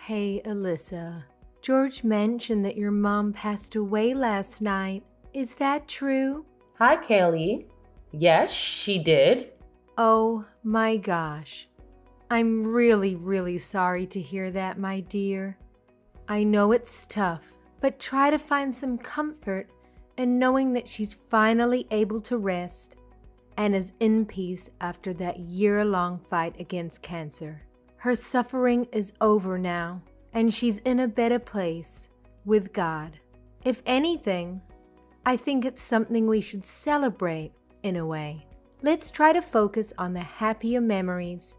Hey, Alyssa. George mentioned that your mom passed away last night. Is that true? Hi, Kaylee. Yes, she did. Oh my gosh. I'm really, really sorry to hear that, my dear. I know it's tough, but try to find some comfort in knowing that she's finally able to rest and is in peace after that year-long fight against cancer. Her suffering is over now, and she's in a better place with God. If anything, I think it's something we should celebrate in a way. Let's try to focus on the happier memories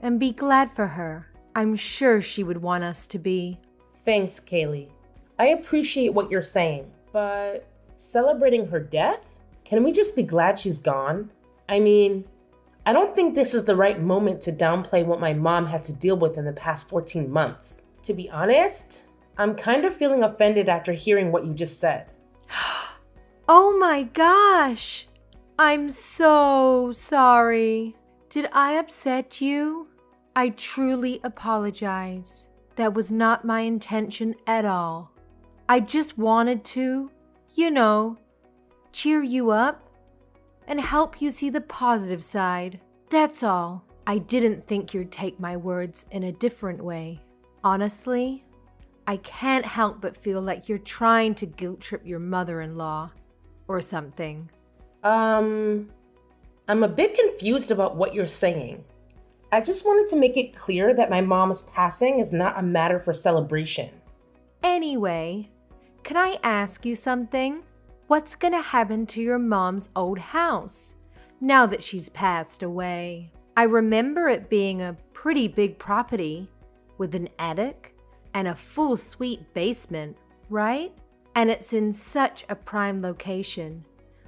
and be glad for her. I'm sure she would want us to be. Thanks, Kaylee. I appreciate what you're saying, but celebrating her death? Can we just be glad she's gone? I mean, I don't think this is the right moment to downplay what my mom had to deal with in the past 14 months. To be honest, I'm kind of feeling offended after hearing what you just said. Oh my gosh! I'm so sorry. Did I upset you? I truly apologize. That was not my intention at all. I just wanted to, cheer you up and help you see the positive side. That's all. I didn't think you'd take my words in a different way. Honestly, I can't help but feel like you're trying to guilt trip your mother-in-law or something. I'm a bit confused about what you're saying. I just wanted to make it clear that my mom's passing is not a matter for celebration. Anyway, can I ask you something? What's gonna happen to your mom's old house now that she's passed away? I remember it being a pretty big property with an attic and a full suite basement, right? And it's in such a prime location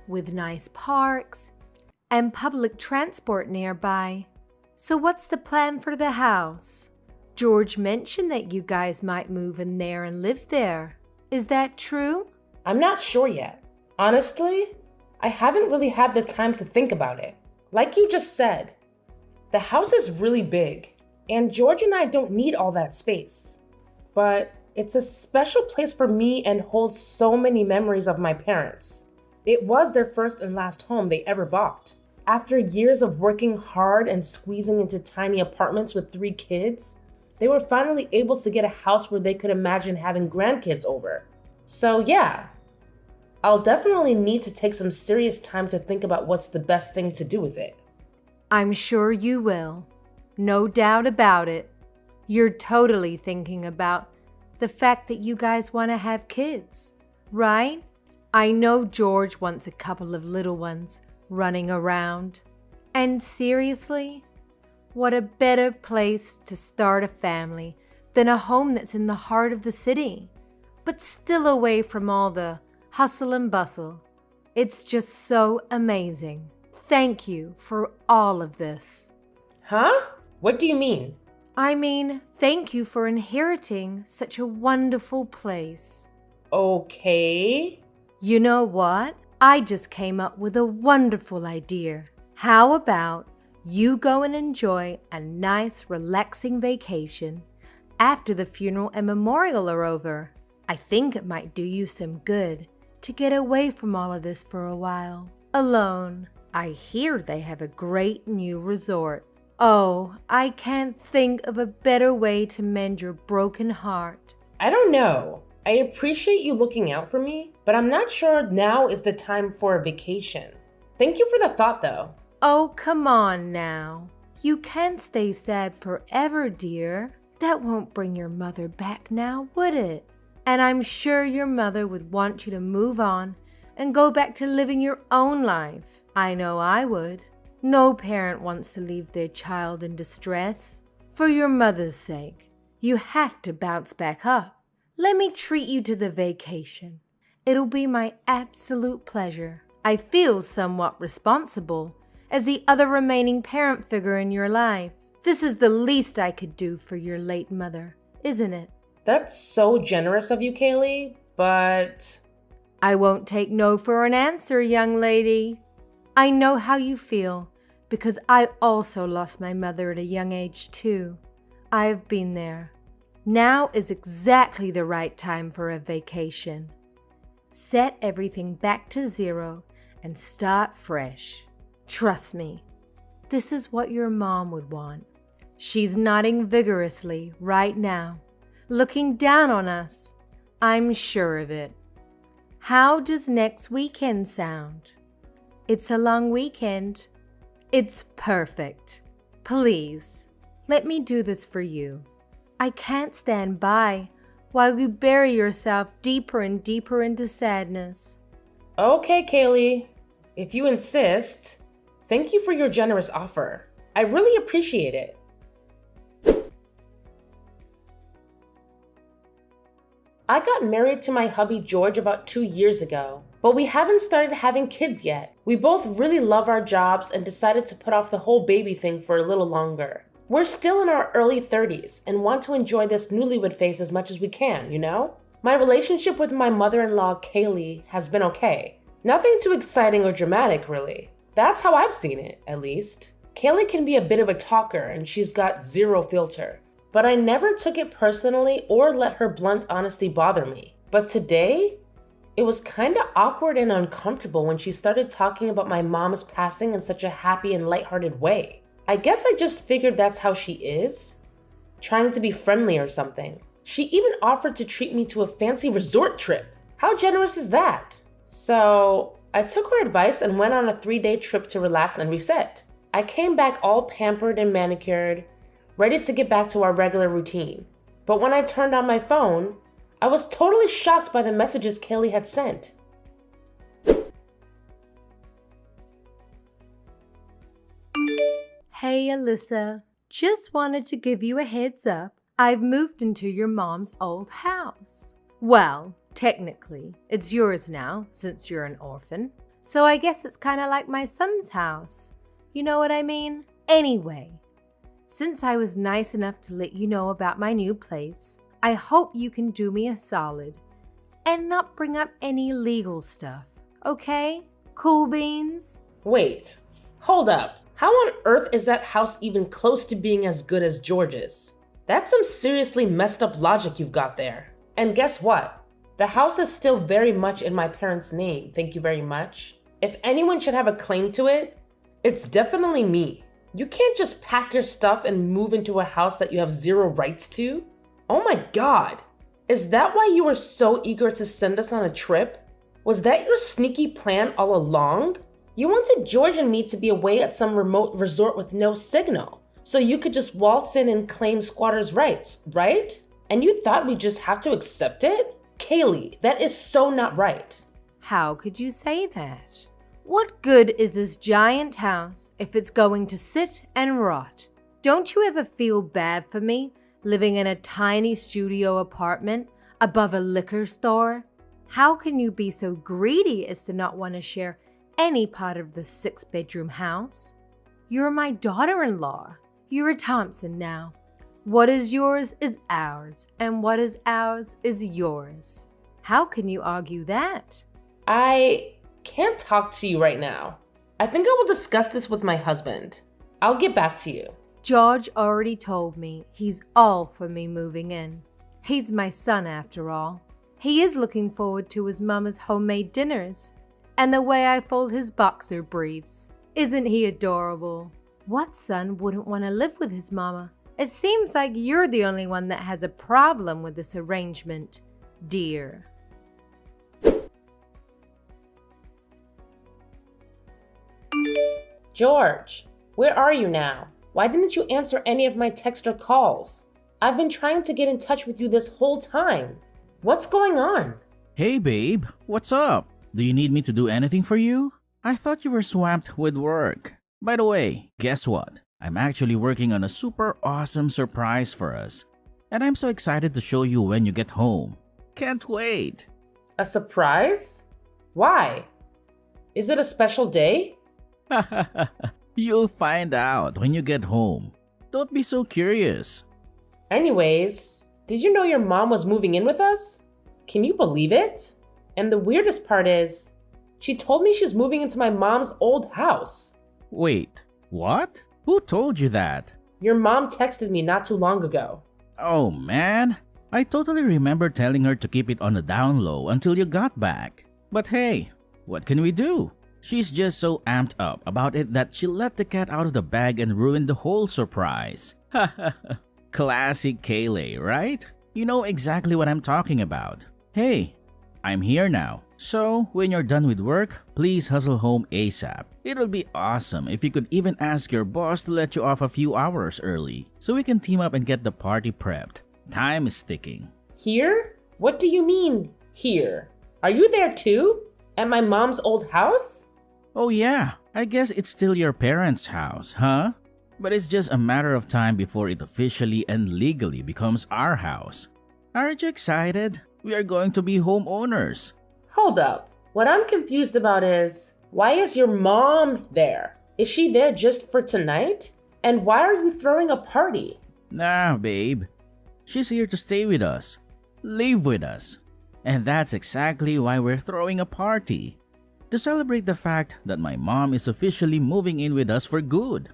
with nice parks and public transport nearby. So what's the plan for the house? George mentioned that you guys might move in there and live there. Is that true? I'm not sure yet. Honestly, I haven't really had the time to think about it. Like you just said, the house is really big, and George and I don't need all that space. But it's a special place for me and holds so many memories of my parents. It was their first and last home they ever bought. After years of working hard and squeezing into tiny apartments with 3 kids, they were finally able to get a house where they could imagine having grandkids over. So yeah, I'll definitely need to take some serious time to think about what's the best thing to do with it. I'm sure you will. No doubt about it. You're totally thinking about the fact that you guys want to have kids, right? I know George wants a couple of little ones running around. And seriously, what a better place to start a family than a home that's in the heart of the city, but still away from all the hustle and bustle. It's just so amazing. Thank you for all of this. Huh? What do you mean? I mean, thank you for inheriting such a wonderful place. Okay. You know what? I just came up with a wonderful idea. How about you go and enjoy a nice, relaxing vacation after the funeral and memorial are over? I think it might do you some good to get away from all of this for a while. Alone. I hear they have a great new resort. Oh, I can't think of a better way to mend your broken heart. I don't know. I appreciate you looking out for me, but I'm not sure now is the time for a vacation. Thank you for the thought, though. Oh, come on now. You can't stay sad forever, dear. That won't bring your mother back now, would it? And I'm sure your mother would want you to move on and go back to living your own life. I know I would. No parent wants to leave their child in distress. For your mother's sake, you have to bounce back up. Let me treat you to the vacation. It'll be my absolute pleasure. I feel somewhat responsible as the other remaining parent figure in your life. This is the least I could do for your late mother, isn't it? That's so generous of you, Kaylee, but I won't take no for an answer, young lady. I know how you feel because I also lost my mother at a young age too. I've been there. Now is exactly the right time for a vacation. Set everything back to zero and start fresh. Trust me, this is what your mom would want. She's nodding vigorously right now, looking down on us. I'm sure of it. How does next weekend sound? It's a long weekend. It's perfect. Please, let me do this for you. I can't stand by while you bury yourself deeper and deeper into sadness. Okay, Kaylee, if you insist. Thank you for your generous offer. I really appreciate it. I got married to my hubby George about 2 years ago, but we haven't started having kids yet. We both really love our jobs and decided to put off the whole baby thing for a little longer. We're still in our early 30s and want to enjoy this newlywed phase as much as we can, you know? My relationship with my mother-in-law, Kaylee, has been okay. Nothing too exciting or dramatic, really. That's how I've seen it, at least. Kaylee can be a bit of a talker and she's got zero filter. But I never took it personally or let her blunt honesty bother me. But today, it was kinda awkward and uncomfortable when she started talking about my mom's passing in such a happy and lighthearted way. I guess I just figured that's how she is, trying to be friendly or something. She even offered to treat me to a fancy resort trip. How generous is that? So I took her advice and went on a 3-day trip to relax and reset. I came back all pampered and manicured, ready to get back to our regular routine. But when I turned on my phone, I was totally shocked by the messages Kaylee had sent. Hey Alyssa, just wanted to give you a heads up. I've moved into your mom's old house. Well, technically, it's yours now since you're an orphan. So I guess it's kind of like my son's house. You know what I mean? Anyway, since I was nice enough to let you know about my new place, I hope you can do me a solid and not bring up any legal stuff, okay? Cool beans? Wait, hold up. How on earth is that house even close to being as good as George's? That's some seriously messed up logic you've got there. And guess what? The house is still very much in my parents' name, thank you very much. If anyone should have a claim to it, it's definitely me. You can't just pack your stuff and move into a house that you have zero rights to. Oh my God. Is that why you were so eager to send us on a trip? Was that your sneaky plan all along? You wanted George and me to be away at some remote resort with no signal, so you could just waltz in and claim squatters' rights, right? And you thought we'd just have to accept it? Kaylee, that is so not right. How could you say that? What good is this giant house if it's going to sit and rot? Don't you ever feel bad for me living in a tiny studio apartment above a liquor store? How can you be so greedy as to not want to share any part of the 6-bedroom house? You're my daughter-in-law. You're a Thompson now. What is yours is ours, and what is ours is yours. How can you argue that? I can't talk to you right now. I think I will discuss this with my husband. I'll get back to you. George already told me he's all for me moving in. He's my son after all. He is looking forward to his mama's homemade dinners and the way I fold his boxer briefs. Isn't he adorable? What son wouldn't want to live with his mama? It seems like you're the only one that has a problem with this arrangement, dear. George, where are you now? Why didn't you answer any of my texts or calls? I've been trying to get in touch with you this whole time. What's going on? Hey babe, what's up? Do you need me to do anything for you? I thought you were swamped with work. By the way, guess what? I'm actually working on a super awesome surprise for us. And I'm so excited to show you when you get home. Can't wait. A surprise? Why? Is it a special day? You'll find out when you get home. Don't be so curious. Anyways, did you know your mom was moving in with us? Can you believe it? And the weirdest part is, she told me she's moving into my mom's old house. Wait, what? Who told you that? Your mom texted me not too long ago. Oh man, I totally remember telling her to keep it on the down low until you got back. But hey, what can we do? She's just so amped up about it that she let the cat out of the bag and ruined the whole surprise. Classic Kayleigh, right? You know exactly what I'm talking about. Hey, I'm here now. So, when you're done with work, please hustle home ASAP. It'll be awesome if you could even ask your boss to let you off a few hours early so we can team up and get the party prepped. Time is ticking. Here? What do you mean, here? Are you there too? At my mom's old house? Oh yeah, I guess it's still your parents' house, huh? But it's just a matter of time before it officially and legally becomes our house. Aren't you excited? We are going to be homeowners. Hold up. What I'm confused about is, why is your mom there? Is she there just for tonight? And why are you throwing a party? Nah, babe. She's here to stay with us, live with us. And that's exactly why we're throwing a party. To celebrate the fact that my mom is officially moving in with us for good.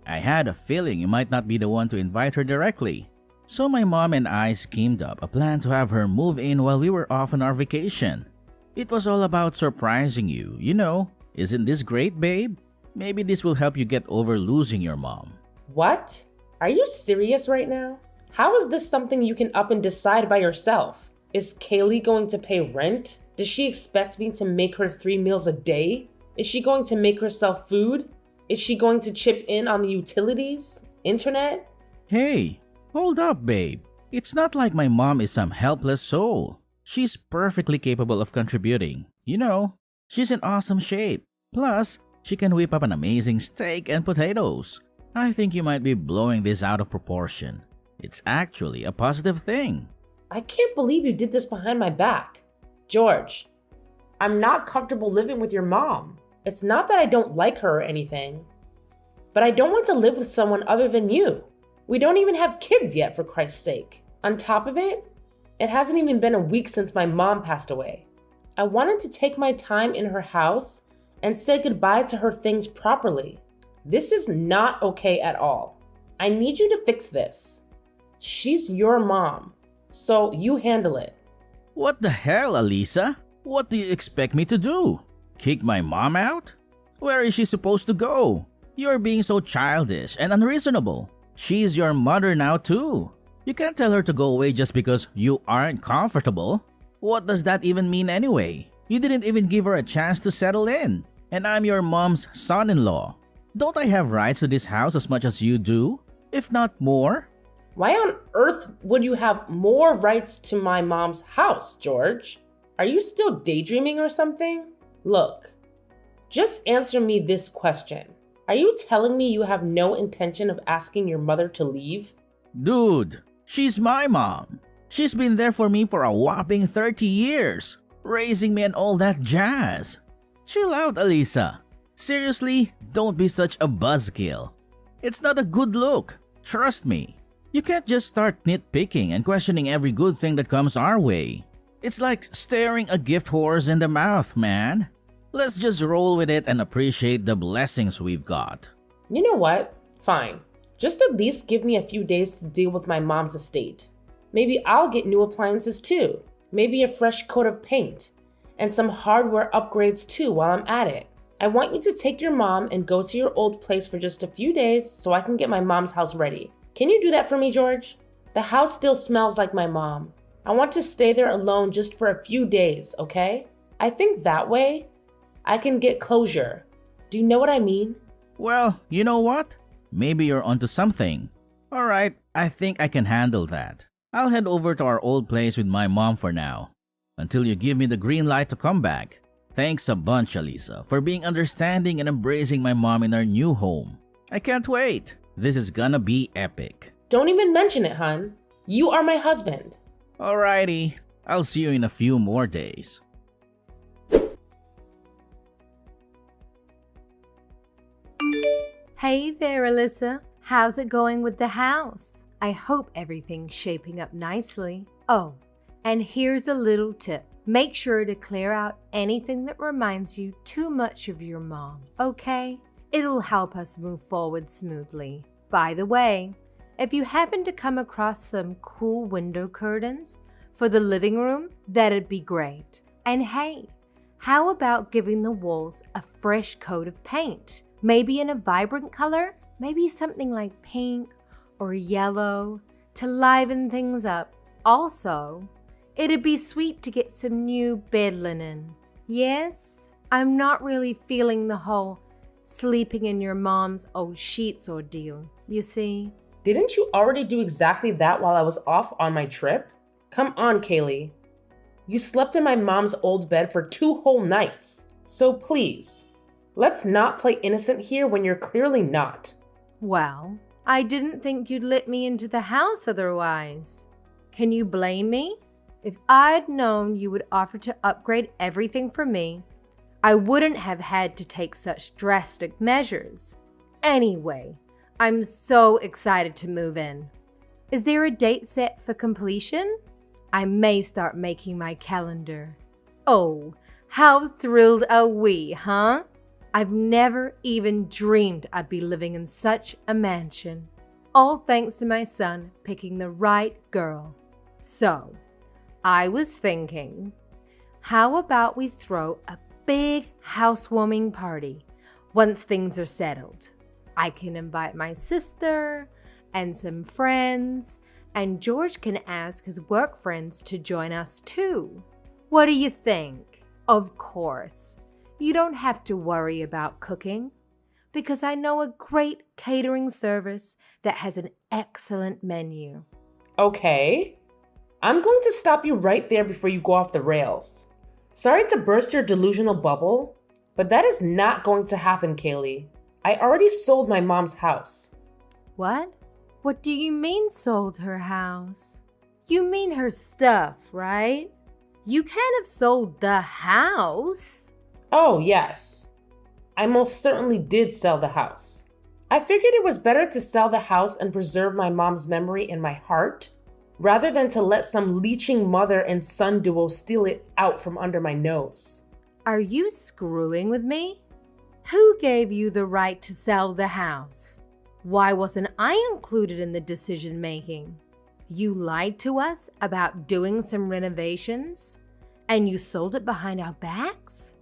I had a feeling you might not be the one to invite her directly. So my mom and I schemed up a plan to have her move in while we were off on our vacation. It was all about surprising you, you know. Isn't this great, babe? Maybe this will help you get over losing your mom. What? Are you serious right now? How is this something you can up and decide by yourself? Is Kayleigh going to pay rent? Does she expect me to make her 3 meals a day? Is she going to make herself food? Is she going to chip in on the utilities? Internet? Hey, hold up, babe. It's not like my mom is some helpless soul. She's perfectly capable of contributing. You know, she's in awesome shape. Plus, she can whip up an amazing steak and potatoes. I think you might be blowing this out of proportion. It's actually a positive thing. I can't believe you did this behind my back. George, I'm not comfortable living with your mom. It's not that I don't like her or anything, but I don't want to live with someone other than you. We don't even have kids yet, for Christ's sake. On top of it, it hasn't even been a week since my mom passed away. I wanted to take my time in her house and say goodbye to her things properly. This is not okay at all. I need you to fix this. She's your mom, so you handle it. What the hell, Alisa? What do you expect me to do? Kick my mom out? Where is she supposed to go? You're being so childish and unreasonable. She's your mother now too. You can't tell her to go away just because you aren't comfortable. What does that even mean anyway? You didn't even give her a chance to settle in. And I'm your mom's son-in-law. Don't I have rights to this house as much as you do? If not more? Why on earth would you have more rights to my mom's house, George? Are you still daydreaming or something? Look, just answer me this question. Are you telling me you have no intention of asking your mother to leave? Dude, she's my mom. She's been there for me for a whopping 30 years, raising me and all that jazz. Chill out, Alisa. Seriously, don't be such a buzzkill. It's not a good look. Trust me. You can't just start nitpicking and questioning every good thing that comes our way. It's like staring a gift horse in the mouth, man. Let's just roll with it and appreciate the blessings we've got. You know what? Fine. Just at least give me a few days to deal with my mom's estate. Maybe I'll get new appliances too. Maybe a fresh coat of paint. And some hardware upgrades too while I'm at it. I want you to take your mom and go to your old place for just a few days so I can get my mom's house ready. Can you do that for me, George? The house still smells like my mom. I want to stay there alone just for a few days, okay? I think that way I can get closure. Do you know what I mean? Well, you know what? Maybe you're onto something. Alright, I think I can handle that. I'll head over to our old place with my mom for now, until you give me the green light to come back. Thanks a bunch, Alisa, for being understanding and embracing my mom in our new home. I can't wait. This is gonna be epic. Don't even mention it, hun. You are my husband. Alrighty, I'll see you in a few more days. Hey there, Alyssa. How's it going with the house? I hope everything's shaping up nicely. Oh, and here's a little tip. Make sure to clear out anything that reminds you too much of your mom, okay? It'll help us move forward smoothly. By the way, If you happen to come across some cool window curtains for the living room, that'd be great. And hey, how about giving the walls a fresh coat of paint? Maybe in a vibrant color? Maybe something like pink or yellow to liven things up. Also, it'd be sweet to get some new bed linen. Yes, I'm not really feeling the whole sleeping in your mom's old sheets ordeal, you see. Didn't you already do exactly that while I was off on my trip? Come on, Kaylee. You slept in my mom's old bed for 2 whole nights. So please, let's not play innocent here when you're clearly not. Well, I didn't think you'd let me into the house otherwise. Can you blame me? If I'd known you would offer to upgrade everything for me, I wouldn't have had to take such drastic measures. Anyway, I'm so excited to move in. Is there a date set for completion? I may start making my calendar. Oh, how thrilled are we, huh? I've never even dreamed I'd be living in such a mansion. All thanks to my son picking the right girl. So, I was thinking, how about we throw a big housewarming party once things are settled? I can invite my sister and some friends, and George can ask his work friends to join us too. What do you think? Of course, you don't have to worry about cooking because I know a great catering service that has an excellent menu. Okay. I'm going to stop you right there before you go off the rails. Sorry to burst your delusional bubble, but that is not going to happen, Kaylee. I already sold my mom's house. What? What do you mean sold her house? You mean her stuff, right? You can't have sold the house. Oh, yes. I most certainly did sell the house. I figured it was better to sell the house and preserve my mom's memory in my heart rather than to let some leeching mother and son duo steal it out from under my nose. Are you screwing with me? Who gave you the right to sell the house? Why wasn't I included in the decision making? You lied to us about doing some renovations and you sold it behind our backs?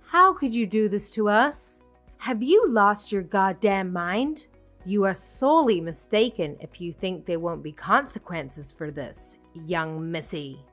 How could you do this to us? Have you lost your goddamn mind? You are sorely mistaken if you think there won't be consequences for this, young missy.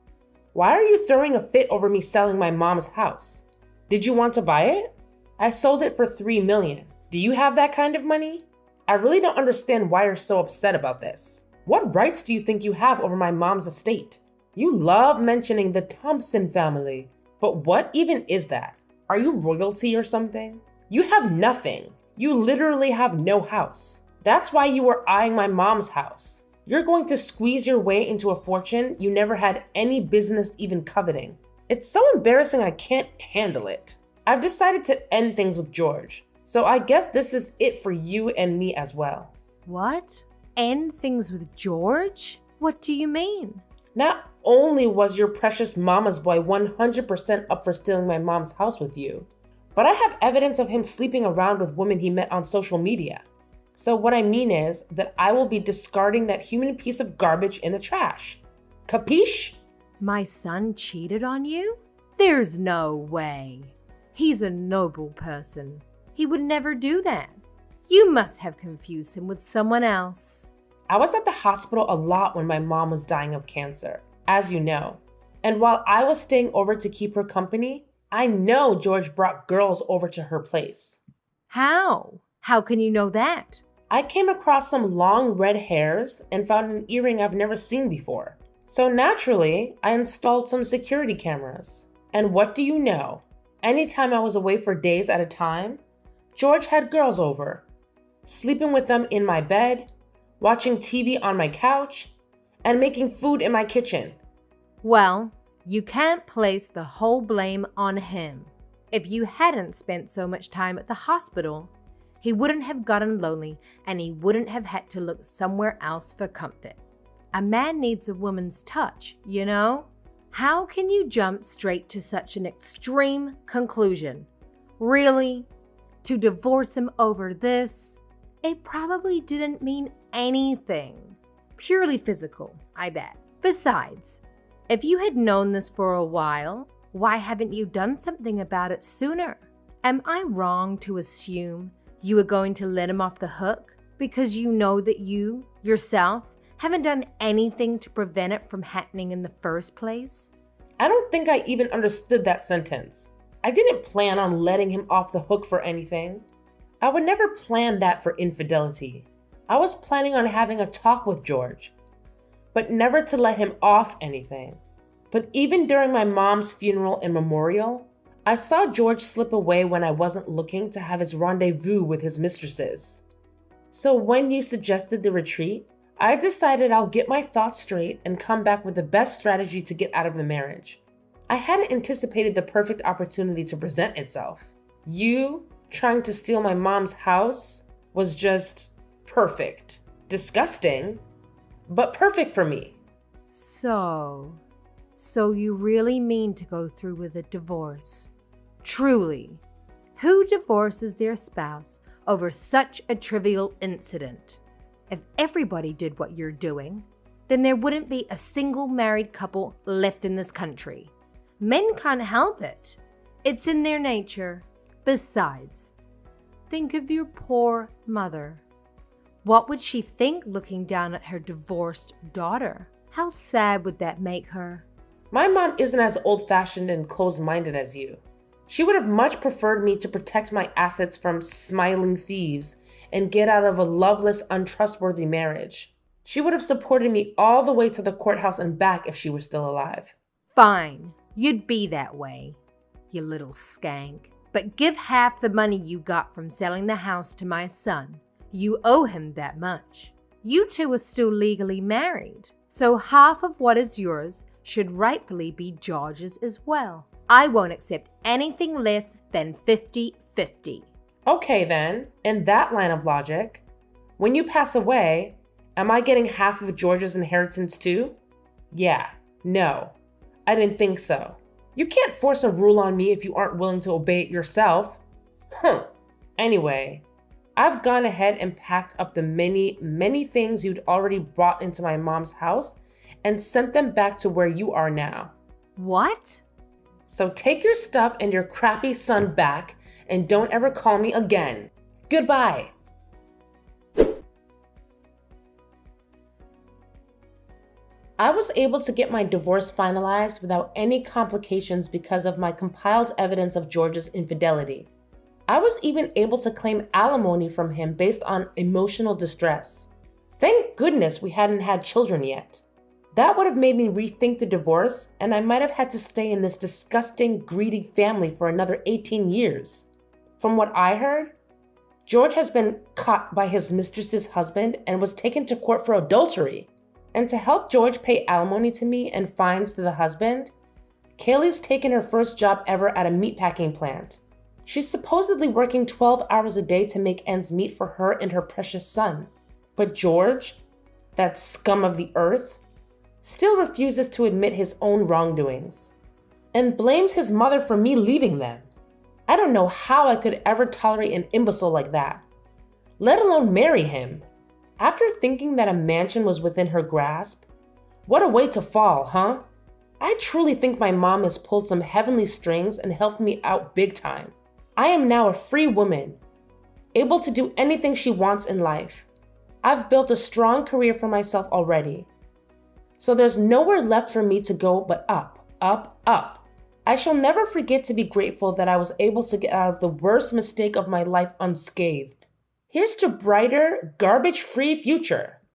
Why are you throwing a fit over me selling my mom's house? Did you want to buy it? I sold it for $3 million. Do you have that kind of money? I really don't understand why you're so upset about this. What rights do you think you have over my mom's estate? You love mentioning the Thompson family, but what even is that? Are you royalty or something? You have nothing. You literally have no house. That's why you were eyeing my mom's house. You're going to squeeze your way into a fortune you never had any business even coveting. It's so embarrassing I can't handle it. I've decided to end things with George, so I guess this is it for you and me as well. What? End things with George? What do you mean? Not only was your precious mama's boy 100% up for stealing my mom's house with you, but I have evidence of him sleeping around with women he met on social media. So what I mean is that I will be discarding that human piece of garbage in the trash. Capiche? My son cheated on you? There's no way. He's a noble person. He would never do that. You must have confused him with someone else. I was at the hospital a lot when my mom was dying of cancer, as you know. And while I was staying over to keep her company, I know George brought girls over to her place. How? How can you know that? I came across some long red hairs and found an earring I've never seen before. So naturally, I installed some security cameras. And what do you know? Anytime I was away for days at a time, George had girls over, sleeping with them in my bed, watching TV on my couch, and making food in my kitchen. Well, you can't place the whole blame on him. If you hadn't spent so much time at the hospital, he wouldn't have gotten lonely and he wouldn't have had to look somewhere else for comfort. A man needs a woman's touch, you know? How can you jump straight to such an extreme conclusion? Really? To divorce him over this? It probably didn't mean anything. Purely physical, I bet. Besides, if you had known this for a while, why haven't you done something about it sooner? Am I wrong to assume you were going to let him off the hook because you know that you, yourself, haven't done anything to prevent it from happening in the first place? I don't think I even understood that sentence. I didn't plan on letting him off the hook for anything. I would never plan that for infidelity. I was planning on having a talk with George, but never to let him off anything. But even during my mom's funeral and memorial, I saw George slip away when I wasn't looking to have his rendezvous with his mistresses. So when you suggested the retreat, I decided I'll get my thoughts straight and come back with the best strategy to get out of the marriage. I hadn't anticipated the perfect opportunity to present itself. You trying to steal my mom's house was just perfect. Disgusting, but perfect for me. So you really mean to go through with a divorce? Truly, who divorces their spouse over such a trivial incident? If everybody did what you're doing, then there wouldn't be a single married couple left in this country. Men can't help it. It's in their nature. Besides, think of your poor mother. What would she think looking down at her divorced daughter? How sad would that make her? My mom isn't as old-fashioned and closed-minded as you. She would have much preferred me to protect my assets from smiling thieves and get out of a loveless, untrustworthy marriage. She would have supported me all the way to the courthouse and back if she were still alive. Fine, you'd be that way, you little skank. But give half the money you got from selling the house to my son. You owe him that much. You two are still legally married, so half of what is yours should rightfully be George's as well. I won't accept anything less than 50-50. Okay then, in that line of logic, when you pass away, am I getting half of George's inheritance too? Yeah, no, I didn't think so. You can't force a rule on me if you aren't willing to obey it yourself. Anyway, I've gone ahead and packed up the many things you'd already brought into my mom's house and sent them back to where you are now. What? So take your stuff and your crappy son back and don't ever call me again. Goodbye. I was able to get my divorce finalized without any complications because of my compiled evidence of George's infidelity. I was even able to claim alimony from him based on emotional distress. Thank goodness we hadn't had children yet. That would have made me rethink the divorce, and I might have had to stay in this disgusting, greedy family for another 18 years. From what I heard, George has been caught by his mistress's husband and was taken to court for adultery. And to help George pay alimony to me and fines to the husband, Kaylee's taken her first job ever at a meatpacking plant. She's supposedly working 12 hours a day to make ends meet for her and her precious son. But George, that scum of the earth, still refuses to admit his own wrongdoings and blames his mother for me leaving them. I don't know how I could ever tolerate an imbecile like that, let alone marry him. After thinking that a mansion was within her grasp, what a way to fall, huh? I truly think my mom has pulled some heavenly strings and helped me out big time. I am now a free woman, able to do anything she wants in life. I've built a strong career for myself already. So there's nowhere left for me to go but up, up, up. I shall never forget to be grateful that I was able to get out of the worst mistake of my life unscathed. Here's to brighter, garbage-free future.